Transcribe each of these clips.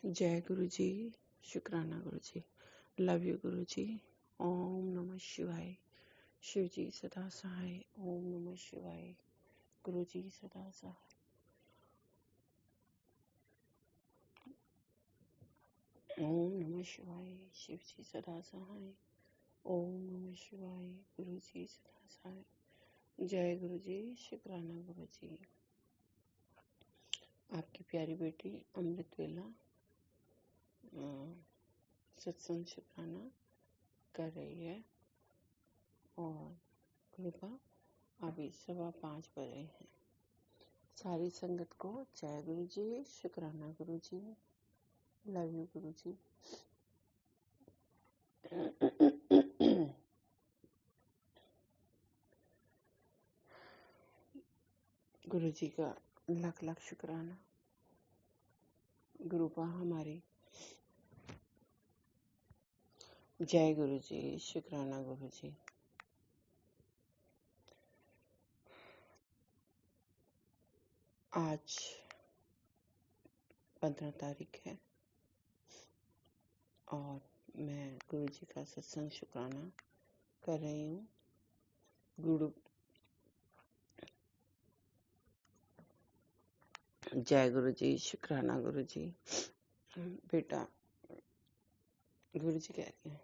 जय गुरु जी, शुक्राना गुरु जी, love you गुरु जी। ओम नमः शिवाय। शिव जी सदा सहाय। ओम नमः शिवाय। गुरु जी सदा सहाय। ओम नमः शिवाय। शिव जी सदा सहाय। ओम नमः शिवाय। गुरु जी सदा सहाय। जय गुरु जी, शुक्राना गुरु जी। आपकी प्यारी बेटी अमृत वेला सत्संग शुक्राना कर रही है और कृपा अभी 5:15 बजे हैं। सारी संगत को जय गुरु जी, शुक्राना गुरु जी, लव यू गुरु जी। गुरु जी का लाख लाख शुक्राना। गुरुपा हमारी जय गुरु जी, शुक्राना गुरु जी। आज 15 तारीख है और मैं गुरु जी का सत्संग शुक्राना कर रही हूँ। गुरु जय गुरु जी, शुक्राना गुरु जी। बेटा गुरु जी कह रहे हैं,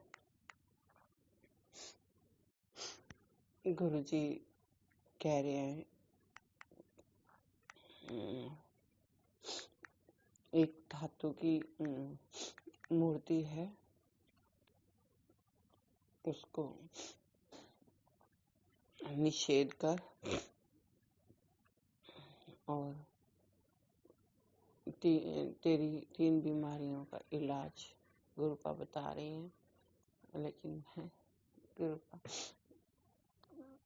गुरु जी कह रहे हैं एक धातु की मूर्ति है, उसको निषेध कर और तेरी 3 बीमारियों का इलाज गुरुपा बता रही हैं। लेकिन गुरुपा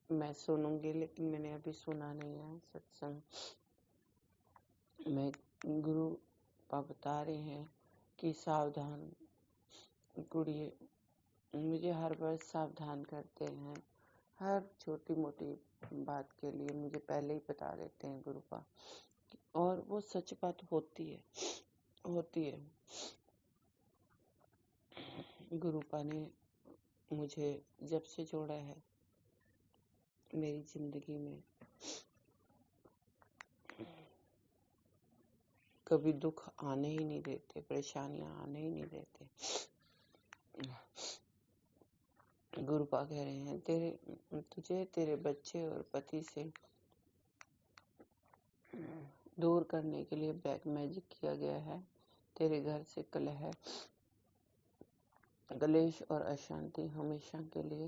मैं सुनूंगी, लेकिन मैंने अभी सुना नहीं है सत्संग में। गुरुपा बता रहे हैं कि सावधान कुड़िए, मुझे हर बार सावधान करते हैं, हर छोटी मोटी बात के लिए मुझे पहले ही बता देते हैं गुरुपा, और वो सच बात होती है। गुरुपा ने मुझे जब से जोड़ा है मेरी जिंदगी में कभी दुख आने ही नहीं देते, परेशानियां आने ही नहीं देते। गुरुपा कह रहे हैं तुझे तेरे बच्चे और पति से दूर करने के लिए ब्लैक मैजिक किया गया है। तेरे घर से कलह, कलेश और अशांति हमेशा के लिए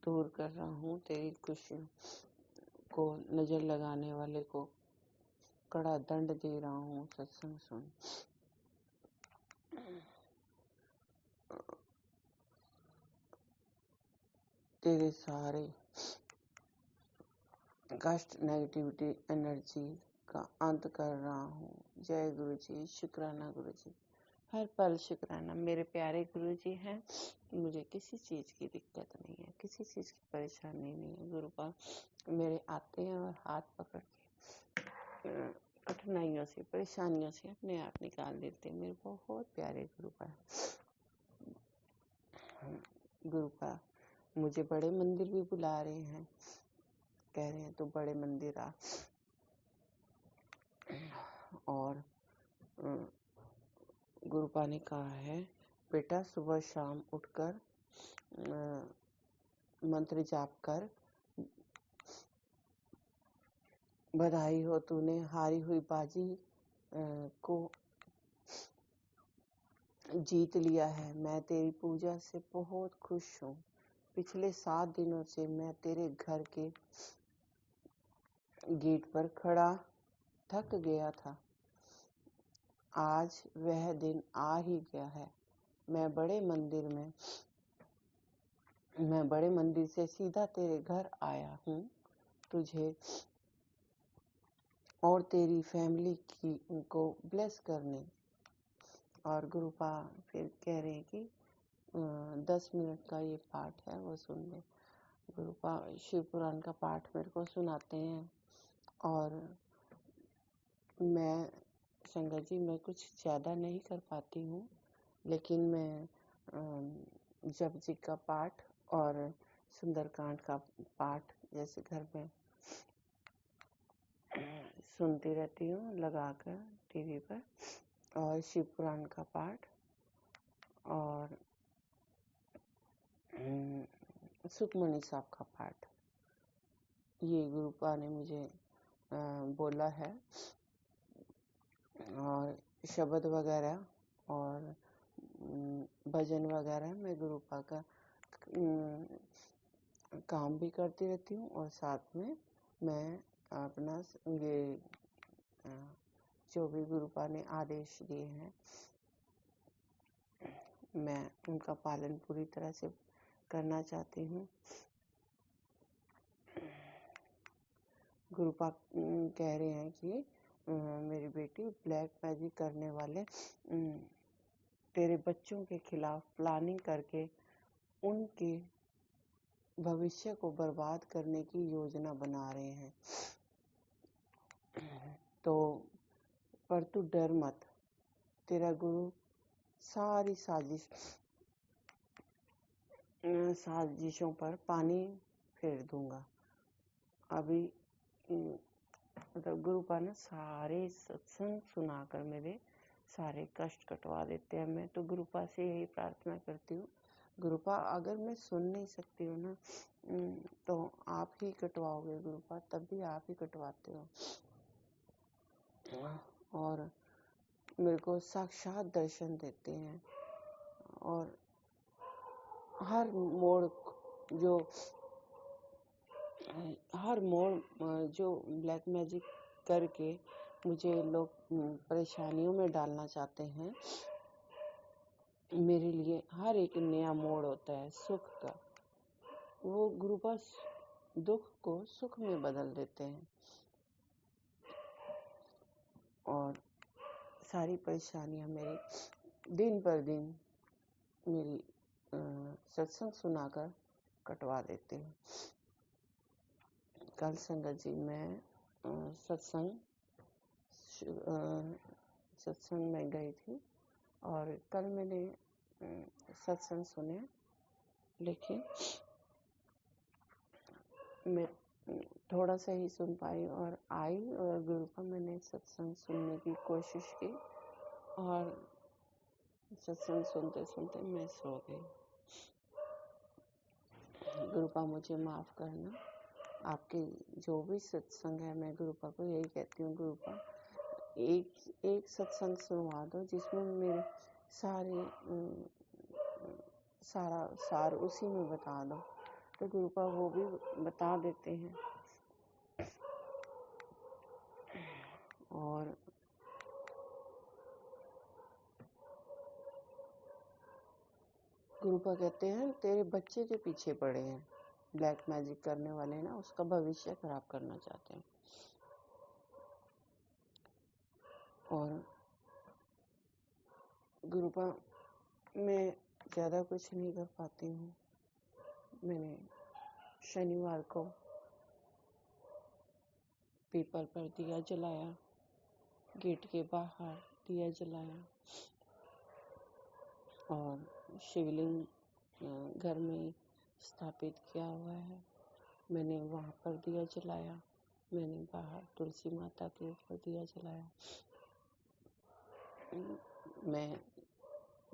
दूर कर रहा हूँ। तेरी खुशियों को नजर लगाने वाले को कड़ा दंड दे रहा हूँ। सत्संग सुन। तेरे सारे कष्ट, नेगेटिविटी एनर्जी का अंत कर रहा हूँ। जय गुरु जी, शुक्राना गुरु जी, हर पल शुक्राना। मेरे प्यारे गुरु जी हैं, मुझे किसी चीज की दिक्कत नहीं है, किसी चीज की परेशानी नहीं है। गुरुपा मेरे आते हैं और हाथ पकड़ के कठिनाइयों से, परेशानियों से अपने आप निकाल देते हैं। मेरे बहुत प्यारे गुरुपा। गुरुपा मुझे बड़े मंदिर भी बुला रहे हैं, कह रहे हैं तो बड़े मंदिर आ। और गुरुपा ने कहा है, बेटा सुबह शाम उठकर मंत्र जाप कर। बधाई हो, तूने हारी हुई बाजी को जीत लिया है। मैं तेरी पूजा से बहुत खुश हूँ। पिछले 7 दिनों से मैं तेरे घर के गेट पर खड़ा थक गया था। आज वह दिन आ ही गया है। मैं बड़े मंदिर से सीधा तेरे घर आया हूँ, तुझे और तेरी फैमिली को ब्लेस करने। और गुरुपा फिर कह रहे हैं कि 10 मिनट का ये पाठ है, वो सुन ले। गुरुपा शिव पुराण का पाठ मेरे को सुनाते हैं और मैं संगत जी मैं कुछ ज़्यादा नहीं कर पाती हूँ, लेकिन मैं जप जी का पाठ और सुंदरकांड का पाठ जैसे घर में सुनती रहती हूँ लगाकर टीवी पर, और शिव पुराण का पाठ और सुखमणि साहब का पाठ, ये गुरुपा ने मुझे बोला है। और शब्द वगैरह और भजन वगैरह मैं गुरुपा का काम भी करती रहती हूँ, और साथ में मैं अपना ये जो भी गुरुपा ने आदेश दिए हैं मैं उनका पालन पूरी तरह से करना चाहती हूँ। गुरुपा कह रहे हैं कि मेरी बेटी ब्लैक मैजिक करने वाले तेरे बच्चों के खिलाफ प्लानिंग करके उनके भविष्य को बर्बाद करने की योजना बना रहे हैं। तो पर तू डर मत, तेरा गुरु सारी साजिशों पर पानी फेर दूंगा। अभी मतलब गुरुपा ने सारे सत्संग सुनाकर मेरे सारे कष्ट कटवा देते हैं। मैं तो गुरुपा से यही प्रार्थना करती हूँ, गुरुपा अगर मैं सुन नहीं सकती हूँ ना तो आप ही कटवाओगे गुरुपा, तब भी आप ही कटवाते हो। और मेरे को साक्षात दर्शन देते हैं, और हर मोड़ जो ब्लैक मैजिक करके मुझे लोग परेशानियों में डालना चाहते हैं, मेरे लिए हर एक नया मोड़ होता है सुख का। वो गुरुपा दुख को सुख में बदल देते हैं, और सारी परेशानियां मेरी दिन पर दिन मेरी सत्संग सुनाकर कटवा देते हैं। कल संगत जी मैं सत्संग में गई थी, और कल मैंने सत्संग सुने, लेकिन मैं थोड़ा सा ही सुन पाई और आई, और गुरुपा मैंने सत्संग सुनने की कोशिश की और सत्संग सुनते सुनते मैं सो गई। गुरुपा मुझे माफ़ करना, आपके जो भी सत्संग है मैं गुरुपा को यही कहती हूँ, गुरुपा एक सत्संग सुनवा दो जिसमें मेरे सारा सार उसी में बता दो। तो गुरुपा वो भी बता देते हैं। और गुरुपा कहते हैं तेरे बच्चे के पीछे पड़े हैं ब्लैक मैजिक करने वाले ना, उसका भविष्य खराब करना चाहते हैं। और गुरुपा मैं ज़्यादा कुछ नहीं कर पाती हूँ। मैंने शनिवार को पीपल पर दिया जलाया, गेट के बाहर दिया जलाया, और शिवलिंग घर में स्थापित किया हुआ है, मैंने वहाँ पर दिया जलाया। मैंने बाहर तुलसी माता के ऊपर दिया जलाया। मैं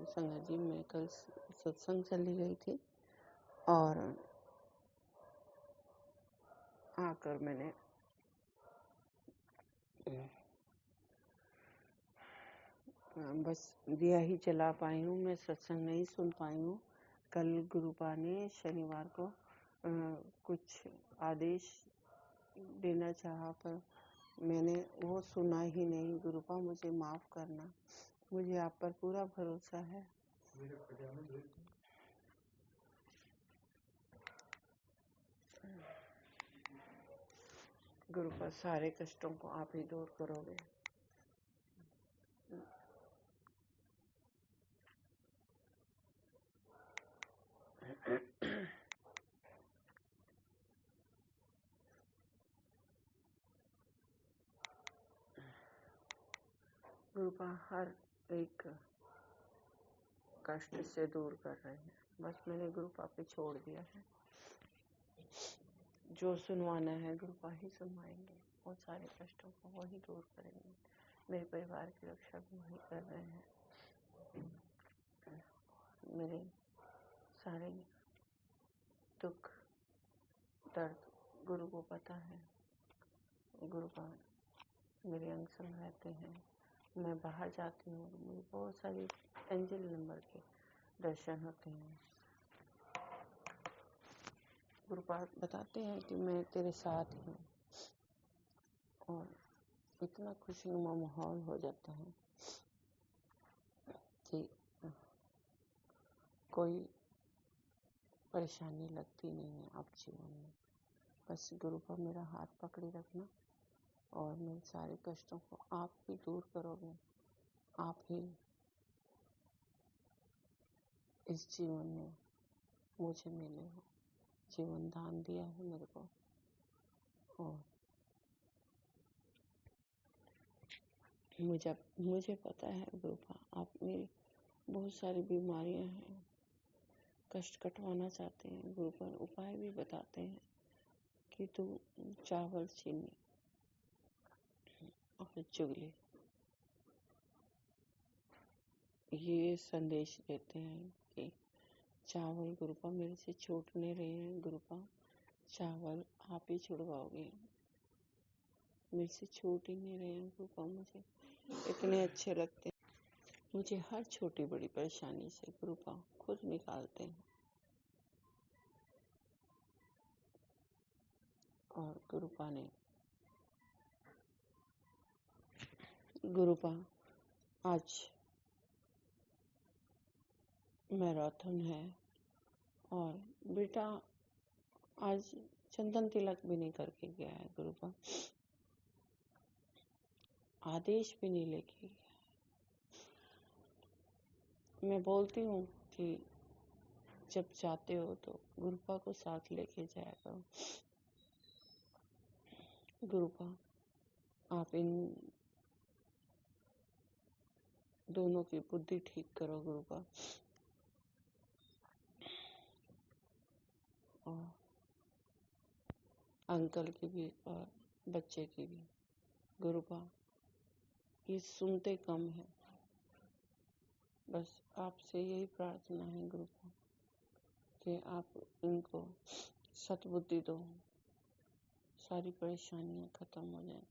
संगत जी मैं कल सत्संग चली गई थी, और आकर मैंने बस दिया ही जला पाई हूँ, मैं सत्संग नहीं सुन पाई हूँ। कल गुरुपा ने शनिवार को कुछ आदेश देना चाहा, पर मैंने वो सुना ही नहीं। गुरुपा मुझे माफ़ करना, मुझे आप पर पूरा भरोसा है। गुरुपा सारे कष्टों को आप ही दूर करोगे। गुरुपा हर एक कष्ट से दूर कर रहे हैं। बस मैंने गुरुपा पे छोड़ दिया है। जो सुनवाना है गुरुपा ही सुनवाएंगे। बहुत सारे कष्टों को वही दूर करेंगे। मेरे परिवार की रक्षा भी वही कर रहे हैं। मेरे सारे दुख दर्द गुरु को पता है। गुरुपा मेरे अंग संग रहते हैं। मैं बाहर जाती हूँ, मुझे बहुत सारी एंजल नंबर के दर्शन होते हैं। गुरुपा बताते हैं कि मैं तेरे साथ हूँ और इतना खुशनुमा माहौल हो जाता है कि कोई परेशानी लगती नहीं है अब जीवन में। बस गुरुपा मेरा हाथ पकड़े रखना और मेरे सारे कष्टों को आप ही दूर करोगे। आप ही इस जीवन में मुझे मिले हो, जीवन दान दिया है मेरे को। और मुझे पता है गुरुपा, आप मेरी बहुत सारी बीमारियां हैं, कष्ट कटवाना चाहते हैं। गुरुपा उपाय भी बताते हैं कि तू चावल, चीनी और चुगली, ये संदेश देते हैं कि चावल गुरुपा मेरे से छूट नहीं रहे हैं। गुरुपा चावल आप ही छुड़वाओगे, मेरे से छूट ही नहीं रहे हैं। गुरुपा मुझे इतने अच्छे लगते हैं। मुझे हर छोटी बड़ी परेशानी से गुरुपा खुद निकालते हैं। और गुरुपा आज मैराथन है और बेटा आज चंदन तिलक भी नहीं करके गया है। गुरुपा आदेश भी नहीं लेके गया। मैं बोलती हूँ कि जब जाते हो तो गुरुपा को साथ लेके जाया करो। गुरुपा आप इन दोनों की बुद्धि ठीक करो गुरुपा। और अंकल की भी और बच्चे की भी। गुरुपा ये सुनते कम है। बस आपसे यही प्रार्थना है गुरुपा कि आप इनको सद्बुद्धि दो, सारी परेशानियां खत्म हो जाए।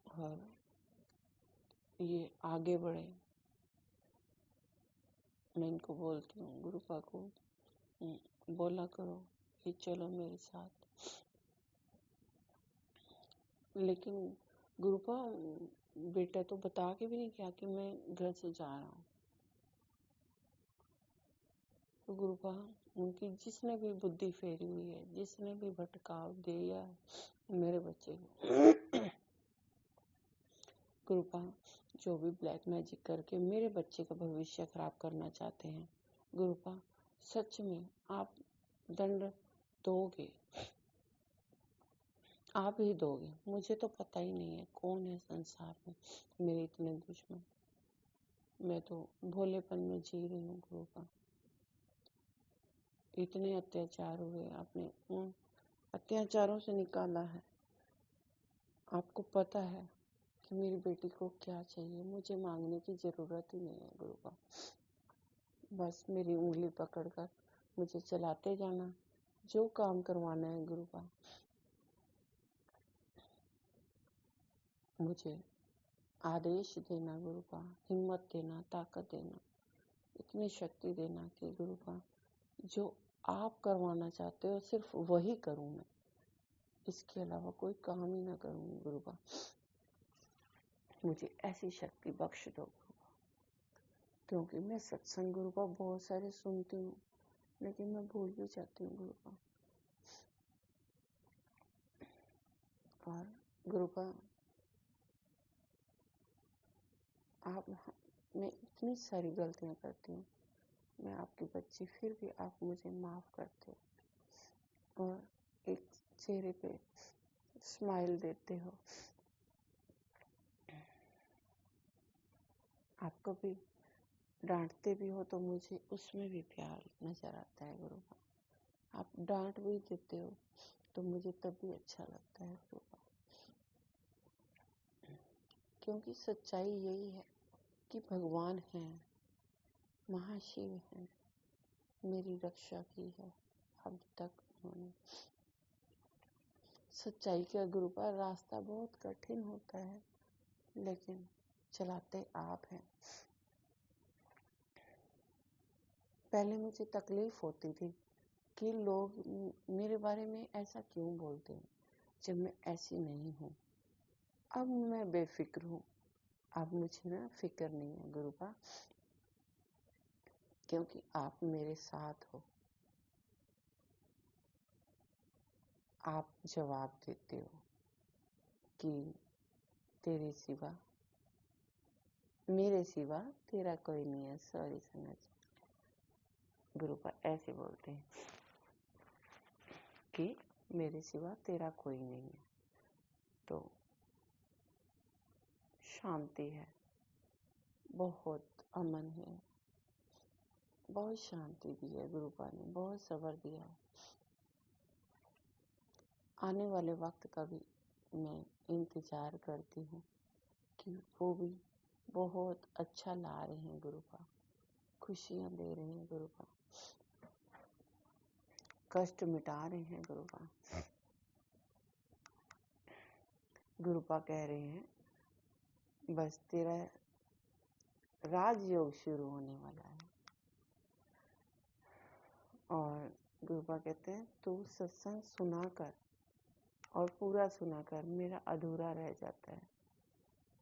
और ये आगे बढ़े। मैं इनको बोलती हूँ, गुरुपा को बोला करो कि चलो मेरे साथ। लेकिन गुरुपा बेटा तो बता के भी नहीं किया कि मैं घर से जा रहा हूँ। तो गुरुपा उनकी जिसने भी बुद्धि फेरी हुई है, जिसने भी भटकाव दिया मेरे बच्चे को, गुरुपा जो भी ब्लैक मैजिक करके मेरे बच्चे का भविष्य खराब करना चाहते हैं, गुरुपा सच में आप दंड दोगे, आप ही दोगे। मुझे तो पता ही नहीं है कौन है संसार में मेरे इतने दुश्मन। मैं तो भोलेपन में जी रही हूँ गुरुपा। इतने अत्याचार हुए, आपने उन अत्याचारों से निकाला है। आपको पता है कि मेरी बेटी को क्या चाहिए। मुझे मांगने की जरूरत ही नहीं है गुरुपा। बस मेरी उंगली पकड़कर मुझे चलाते जाना, जो काम करवाना है गुरुपा। मुझे आदेश देना गुरुपा, हिम्मत देना, ताकत देना, इतनी शक्ति देना कि गुरुपा जो आप करवाना चाहते हो सिर्फ वही करूं मैं, इसके अलावा कोई काम ही ना करूं गुरुपा। मुझे ऐसी शक्ति बख्श दो गुरुपा, क्योंकि मैं सत्संग गुरुपा बहुत सारे सुनती हूँ, लेकिन मैं भूल भी जाती हूँ गुरुपा। और गुरुपा मैं इतनी सारी गलतियां करती हूँ, मैं आपकी बच्ची, फिर भी आप मुझे माफ करते हो और एक चेहरे पे स्माइल देते हो। आप कभी डांटते भी हो तो मुझे उसमें भी प्यार नजर आता है गुरुपा। आप डांट भी देते हो तो मुझे तब भी अच्छा लगता है गुरुपा, क्योंकि सच्चाई यही है कि भगवान है, महाशिव है, मेरी रक्षा की है अब तक उन्होंने। सच्चाई का गुरुपा रास्ता बहुत कठिन होता है, लेकिन चलाते आप हैं। पहले मुझे तकलीफ होती थी कि लोग मेरे बारे में ऐसा क्यों बोलते हैं जब मैं ऐसी नहीं हूँ। अब मैं बेफिक्र हूँ, अब मुझे ना फिक्र नहीं है गुरुपा, क्योंकि आप मेरे साथ हो। आप जवाब देते हो कि तेरे सिवा, मेरे सिवा तेरा कोई नहीं है। सॉरी सना जी, गुरुपा ऐसे बोलते हैं कि मेरे सिवा तेरा कोई नहीं है। तो शांति है, बहुत अमन है, बहुत शांति दी है गुरुपा ने, बहुत सब्र दिया है। आने वाले वक्त का भी मैं इंतजार करती हूँ कि वो भी बहुत अच्छा ला रहे हैं गुरुपा, खुशियाँ दे रहे हैं गुरुपा, कष्ट मिटा रहे हैं गुरुपा। गुरुपा कह रहे हैं बस तेरा राजयोग शुरू होने वाला है। और गुरुपा कहते हैं तू सत्संग सुना कर और पूरा सुना कर, मेरा अधूरा रह जाता है।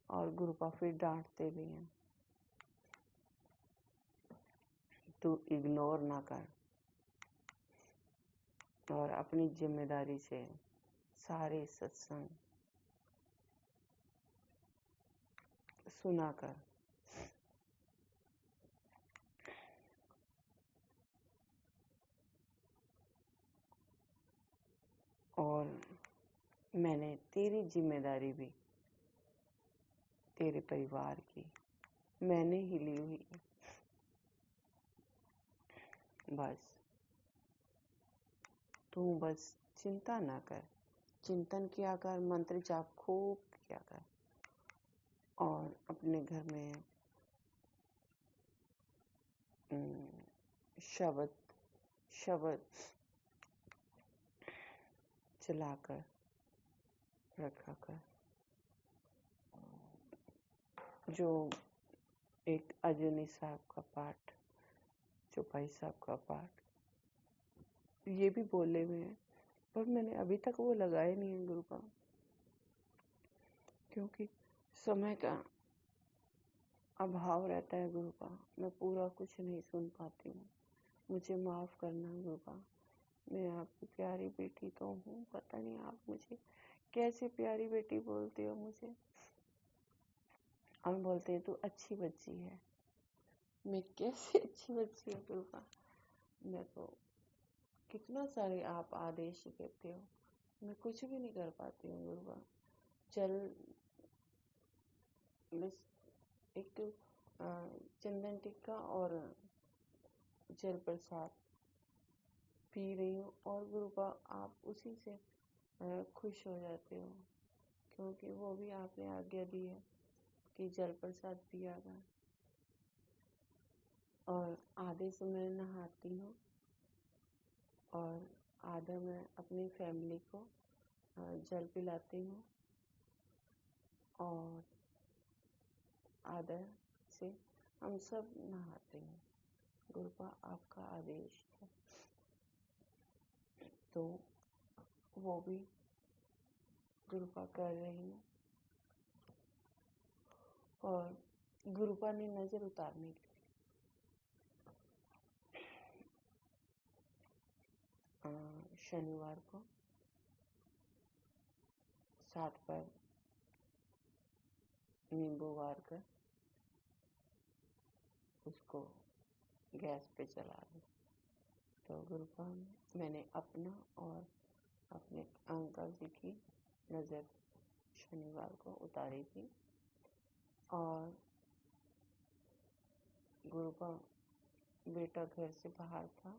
और गुरुपा फिर डांटते भी हैं, तू इग्नोर ना कर और अपनी जिम्मेदारी से सारे सत्संग सुना कर। और मैंने तेरी जिम्मेदारी भी तेरे परिवार की मैंने ही ली हुई है। बस तू बस चिंता ना कर, चिंतन किया कर, मंत्र जाप खूब किया कर और अपने घर में शब्द चलाकर रखा कर। जो एक अजनी साहब का पाठ, चौपाई साहब का पाठ, ये भी बोले हुए हैं, पर मैंने अभी तक वो लगाए नहीं है गुरुपा, क्योंकि समय का अभाव रहता है गुरुपा। मैं पूरा कुछ नहीं सुन पाती हूँ, मुझे माफ करना गुरुपा। मैं आपकी प्यारी बेटी तो हूँ, पता नहीं आप मुझे कैसे प्यारी बेटी बोलते हो मुझे। और बोलते हैं तू अच्छी बच्ची है। मैं कैसे अच्छी बच्ची हूँ गुरुपा? मैं तो कितना सारे आप आदेश देते हो, मैं कुछ भी नहीं कर पाती हूँ गुरुपा। चल बस एक चंदन टिक्का और जल प्रसाद पी रही हूँ और गुरुपा आप उसी से खुश हो जाते हो, क्योंकि वो भी आपने आज्ञा दी है कि जल प्रसाद पिया जाए। और आधे समय नहाती हूँ और आधा मैं अपनी फैमिली को जल पिलाती हूँ और आधा से हम सब नहाते हैं। गुरुपा आपका आदेश था, तो वो भी गुरुपा कर रही हूँ। और गुरुपा ने नजर उतारने के लिए शनिवार को 7 पर नींबू वार कर उसको गैस पे चला दी। तो गुरुपा मैंने अपना और अपने अंकल जी की नज़र शनिवार को उतारी थी और गुरुपा बेटा घर से बाहर था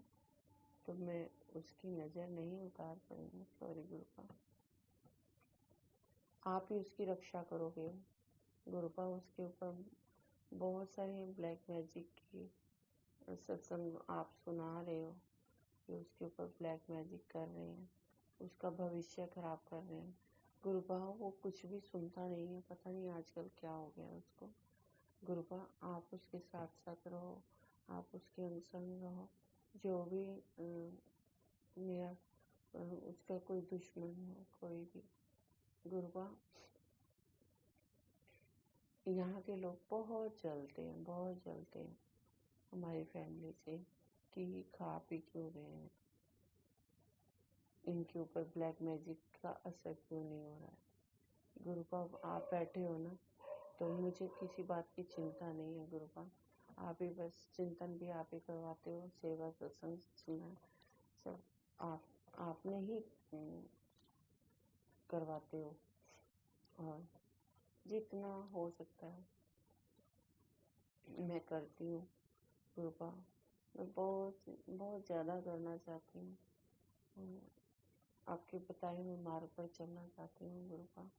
तो मैं उसकी नज़र नहीं उतार पाई हूँ। सॉरी गुरुपा, आप ही उसकी रक्षा करोगे। गुरुपा उसके ऊपर बहुत सारे ब्लैक मैजिक की सत्संग आप सुना रहे हो कि उसके ऊपर ब्लैक मैजिक कर रहे हैं, उसका भविष्य खराब कर रहे हैं। गुरुपा वो कुछ भी सुनता नहीं है, पता नहीं आजकल क्या हो गया उसको। गुरुपा आप उसके साथ साथ रहो, आप उसके अनुसरण रहो। जो भी मेरा उसका कोई दुश्मन हो, कोई भी, गुरुपा यहाँ के लोग बहुत जलते हैं, बहुत जलते हैं हमारी फैमिली से कि खा पी क्यों रहे हैं, इनके ऊपर ब्लैक मैजिक का असर क्यों नहीं हो रहा है। गुरुपा आप बैठे हो ना, तो मुझे किसी बात की चिंता नहीं है गुरुपा। आप ही बस चिंतन भी आप ही करवाते हो, सेवा सत्संग सुना सब आपने ही करवाते हो, और जितना हो सकता है मैं करती हूँ गुरुपा। मैं बहुत ज़्यादा करना चाहती हूँ, आपके बताए हुए मार्ग पर चलना चाहती हूँ गुरुपा।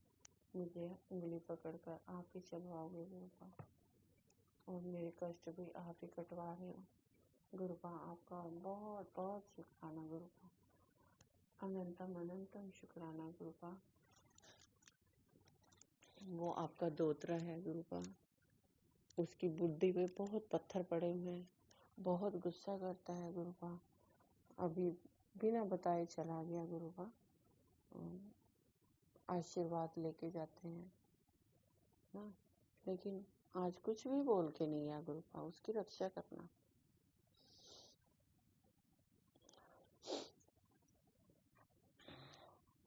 मुझे उंगली पकड़कर आप ही चलवाओगे गुरुपा, और मेरे कष्ट भी आप ही कटवा रहे हो गुरुपा। आपका बहुत बहुत शुक्राना गुरुपा, अनंतम अनंतम शुक्राना गुरुपा। वो आपका दोतरा है गुरुपा, उसकी बुद्धि पे बहुत पत्थर पड़े हुए हैं, बहुत गुस्सा करता है गुरुपा। अभी बिना बताए चला गया गुरुपा। आशीर्वाद लेके जाते हैं ना, लेकिन आज कुछ भी बोल के नहीं आया गुरुपा, उसकी रक्षा करना।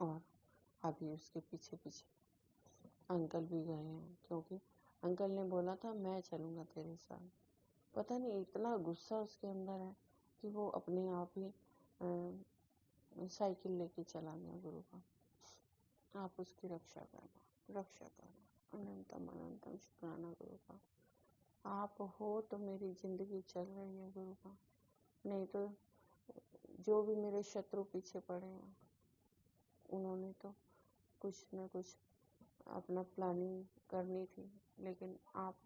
और अभी उसके पीछे पीछे अंकल भी गए हैं, क्योंकि अंकल ने बोला था मैं चलूँगा तेरे साथ। पता नहीं इतना गुस्सा उसके अंदर है कि वो अपने आप ही साइकिल लेके चला गया गुरुपा। आप उसकी रक्षा करना, रक्षा करना। अनंतम अनंतम शुक्राना गुरुपा। आप हो तो मेरी जिंदगी चल रही है गुरुपा, नहीं तो जो भी मेरे शत्रु पीछे पड़े हैं उन्होंने तो कुछ न कुछ अपना प्लानिंग करनी थी, लेकिन आप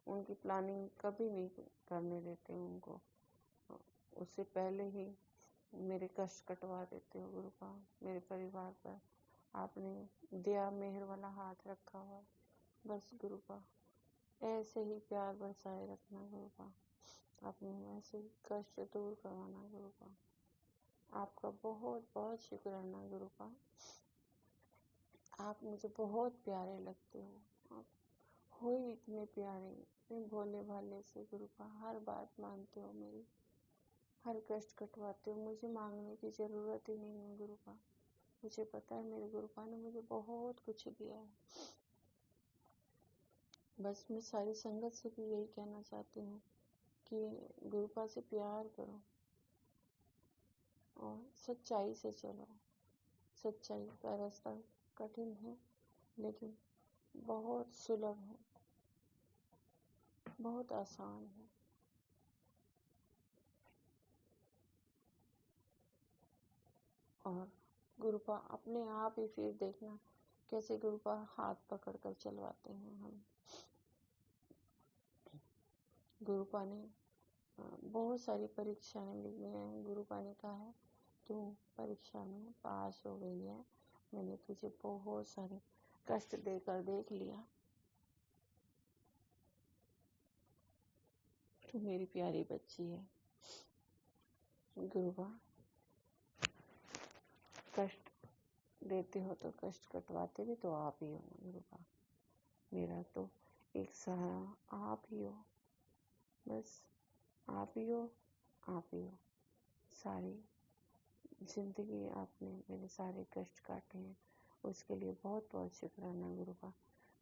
उनकी प्लानिंग कभी नहीं करने देते उनको। उससे पहले ही मेरे कष्ट कटवा देते हो गुरुपा। मेरे परिवार पर आपने दया मेहर वाला हाथ रखा हुआ, बस गुरुपा ऐसे ही प्यार बरसाए रखना गुरुपा। आपने ऐसे ही कष्ट दूर करवाना गुरुपा। आपका बहुत बहुत शुक्राना गुरुपा। आप मुझे बहुत प्यारे लगते हो, आप हो ही इतने प्यारे, इतने भोले भाले से गुरुपा। हर बात मानते हो मेरी, हर कष्ट कटवाते हो, मुझे मांगने की ज़रूरत ही नहीं है गुरुपा। मुझे पता है मेरे गुरुपा ने मुझे बहुत कुछ दिया है। बस मैं सारी संगत से भी यही कहना चाहती हूँ कि गुरुपा से प्यार करो और सच्चाई से चलो। सच्चाई का रास्ता कठिन है, लेकिन बहुत सुलभ है, बहुत आसान है। और गुरुपा अपने आप ही फिर देखना कैसे गुरुपा हाथ पकड़ कर चलवाते हैं हम। गुरुपा ने बहुत सारी परीक्षाएं ली हैं। गुरुपा ने कहा है तू परीक्षा में पास हो गई है, मैंने तुझे बहुत सारे कष्ट देकर देख लिया, तू मेरी प्यारी बच्ची है। गुरुपा कष्ट देते हो तो कष्ट कटवाते भी तो आप ही हो गुरुपा। मेरा तो एक सहारा आप ही हो, बस आप ही हो, आप ही हो। सारी जिंदगी आपने मेरे सारे कष्ट काटे हैं, उसके लिए बहुत बहुत शुक्राना गुरुपा।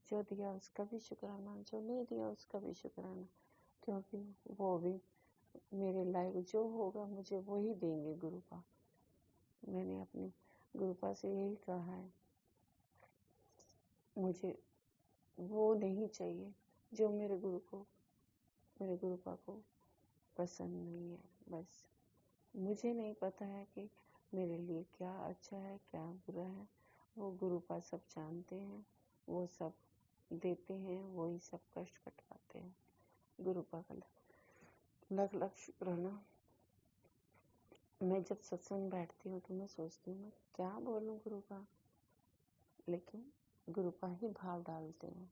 जो दिया उसका भी शुक्राना, जो नहीं दिया उसका भी शुक्राना, क्योंकि वो भी मेरे लायक जो होगा मुझे वही देंगे गुरुपा। मैंने अपने गुरुपा से यही कहा है, मुझे वो नहीं चाहिए जो मेरे गुरु को मेरे गुरुपा को पसंद नहीं है। बस मुझे नहीं पता है कि मेरे लिए क्या अच्छा है क्या बुरा है, वो गुरुपा सब जानते हैं, वो सब देते हैं, वही सब कष्ट कटवाते हैं। गुरुपा का लख लख शुक्राना। मैं जब सत्संग बैठती हूँ तो मैं सोचती हूँ क्या बोलूँ गुरुपा, लेकिन गुरुपा ही भाव डालते हैं।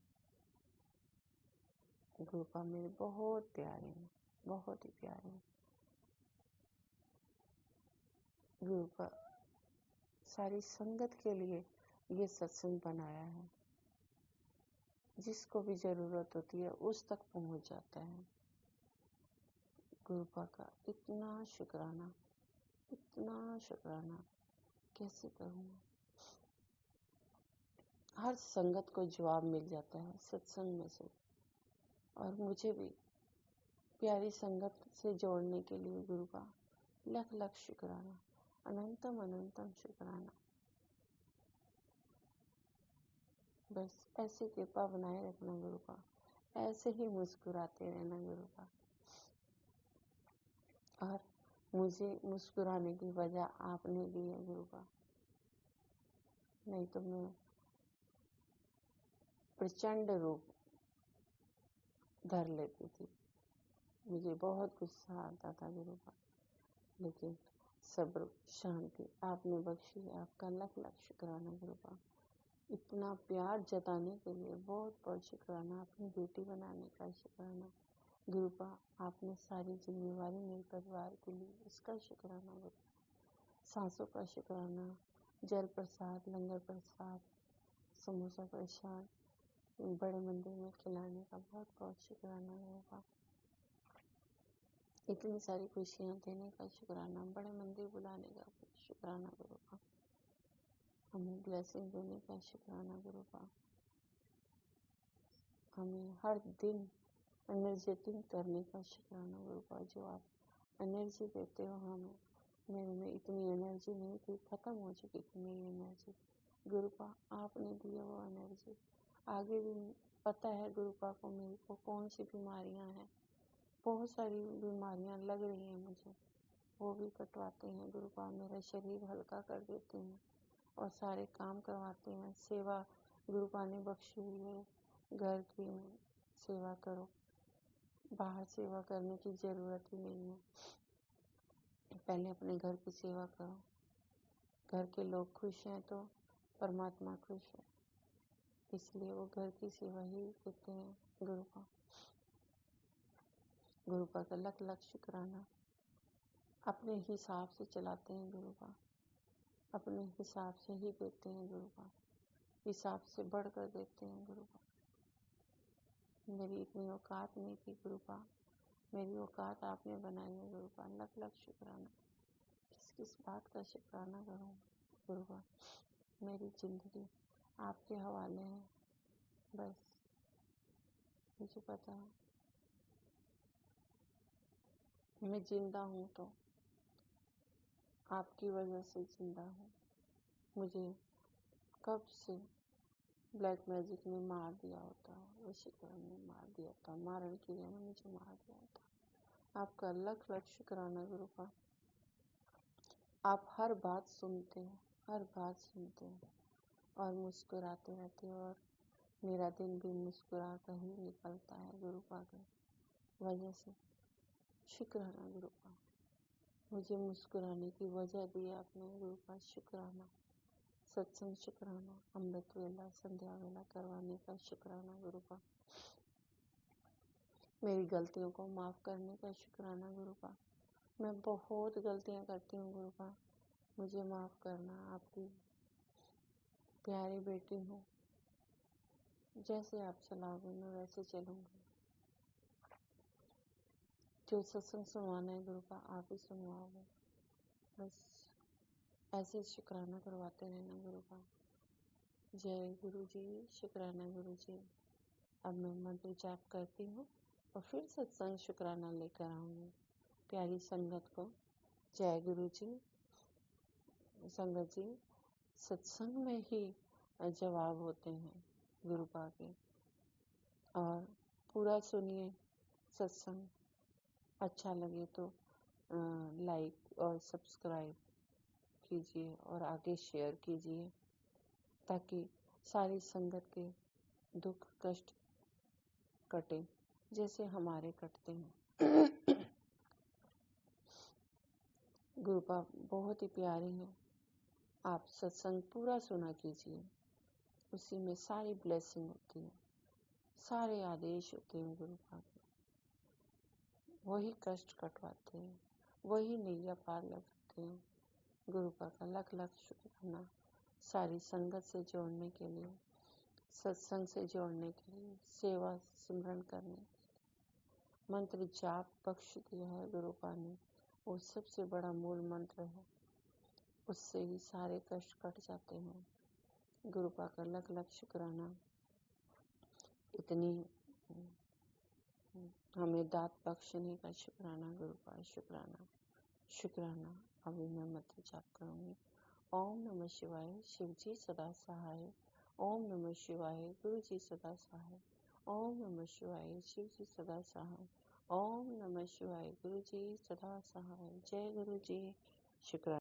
गुरुपा मेरे बहुत प्यारे हैं, बहुत ही प्यारे हैं। गुरुपा सारी संगत के लिए ये सत्संग बनाया है, जिसको भी जरूरत होती है उस तक पहुंच जाता है। गुरुपा का इतना शुक्राना, इतना शुक्राना कैसे करूं। हर संगत को जवाब मिल जाता है सत्संग में से, और मुझे भी प्यारी संगत से जोड़ने के लिए गुरुपा लख लख शुक्राना, अनंतम अनंतम शुक्राना। बस ऐसी कृपा बनाए रखना गुरुपा, ऐसे ही मुस्कुराते रहना गुरुपा। और मुझे मुस्कुराने की वजह आपने दी है गुरुपा, नहीं तो मैं प्रचंड रूप धर लेती थी। मुझे बहुत गुस्सा आता था गुरुपा, लेकिन सब्र शांति आपने बख्शी। आपका लख लख शुक्राना गुरुपा। इतना प्यार जताने के लिए बहुत बहुत शुक्राना। अपनी बेटी बनाने का शुक्राना गुरुपा। आपने सारी जिम्मेवारी मेरे परिवार के लिए, इसका शुक्राना गुरुपा। सांसों का शुक्राना, जल प्रसाद, लंगर प्रसाद, समोसा प्रसाद बड़े मंदिर में खिलाने का बहुत बहुत शुक्राना गुरुपा। इतनी सारी खुशियाँ देने का शुक्राना, बड़े मंदिर बुलाने का शुक्राना गुरुपा। हमें ब्लेसिंग देने का शुक्राना गुरुपा। हमें हर दिन एनर्जेटिक करने का शुक्राना गुरुपा। जो आप एनर्जी देते हो हमें, मेरे में इतनी एनर्जी नहीं थी, खत्म हो चुकी थी मेरी एनर्जी। गुरुपा आपने दिया वो एनर्जी। आगे भी पता है गुरुपा को मेरे को कौन सी बीमारियां हैं, बहुत सारी बीमारियां लग रही हैं मुझे, वो भी कटवाते हैं गुरुपा। मेरा शरीर हल्का कर देते हैं और सारे काम करवाते हैं। सेवा गुरुपा ने बख्शी हुई है, घर की सेवा करो, बाहर सेवा करने की जरूरत ही नहीं है। पहले अपने घर की सेवा करो, घर के लोग खुश हैं तो परमात्मा खुश है, इसलिए वो घर की सेवा ही देते हैं गुरुपा। गुरुपा का लख लख शुक्राना। अपने हिसाब से चलाते हैं गुरुपा, अपने हिसाब से ही देते हैं गुरुपा, हिसाब से बढ़कर देते हैं गुरुपा। मेरी इतनी औकात नहीं थी गुरुपा, मेरी औकात आपने बनाई है गुरुपा। लख लख शुक्राना। किस किस बात का शुक्राना करूं गुरुपा। मेरी जिंदगी आपके हवाले है, बस मुझे पता है मैं जिंदा हूँ तो आपकी वजह से जिंदा हूँ। मुझे कब से ब्लैक मैजिक ने मार दिया होता, वशीकरण ने मार दिया था, मारण क्रिया ने मुझे मार दिया होता। आपका लख लख शुक्राना गुरुपा। आप हर बात सुनते हो, हर बात सुनते हो और मुस्कुराते रहते हो, और मेरा दिन भी मुस्कुरा कर ही निकलता है गुरुपा की वजह से। शुक्राना गुरुपा, मुझे मुस्कुराने की वजह दी आपने गुरुपा। शुक्राना। सत्संग शुक्राना, अमृत वेला संध्या वेला करवाने का शुक्राना गुरुपा। मेरी गलतियों को माफ करने का शुक्राना गुरुपा। मैं बहुत गलतियां करती हूँ गुरुपा, मुझे माफ करना। आपकी प्यारी बेटी हूँ, जैसे आप चलाओगे मैं वैसे चलूंगी। जो सत्संग सुनवाना है गुरुपा आप ही सुनवाओगे, बस ऐसे शुक्राना करवाते रहना गुरुपा। जय गुरु जी, शुक्राना गुरु जी। अब मैं मंत्र जाप करती हूँ और फिर सत्संग शुक्राना लेकर आऊंगी प्यारी संगत को। जय गुरु जी। संगत जी, सत्संग में ही जवाब होते हैं गुरुपा के, और पूरा सुनिए सत्संग अच्छा लगे तो लाइक और सब्सक्राइब कीजिए और आगे शेयर कीजिए, ताकि सारी संगत के दुख कष्ट कटे जैसे हमारे कटते हैं। गुरुपा बहुत ही प्यारी है, आप सत्संग पूरा सुना कीजिए, उसी में सारी ब्लेसिंग होती है, सारे आदेश होते हैं गुरुपा के, वही कष्ट कटवाते हैं, वही नैया पार लगाते हैं। गुरुपा का लख लख शुक्राना सारी संगत से जोड़ने के लिए, सत्संग से जोड़ने के लिए, सेवा सिमरन करने के लिए। मंत्र जाप बख्श दिया है गुरुपा ने, वो सबसे बड़ा मूल मंत्र है, उससे ही सारे कष्ट कट जाते हैं। गुरुपा का लख लख शुक्राना, इतनी हमें दात बख्शने का शुक्राना गुरुपा, शुक्राना शुक्राना। अभी मैं मंत्र जाप करूंगी। ओम नमः शिवाय, शिव जी सदा सहाय। ओम नमः शिवाय, गुरु जी सदा सहाय। ओम नमः शिवाय, शिव जी सदा सहाय। ओम नमः शिवाय, गुरु जी सदा सहाय। जय गुरु जी। शुक्राना।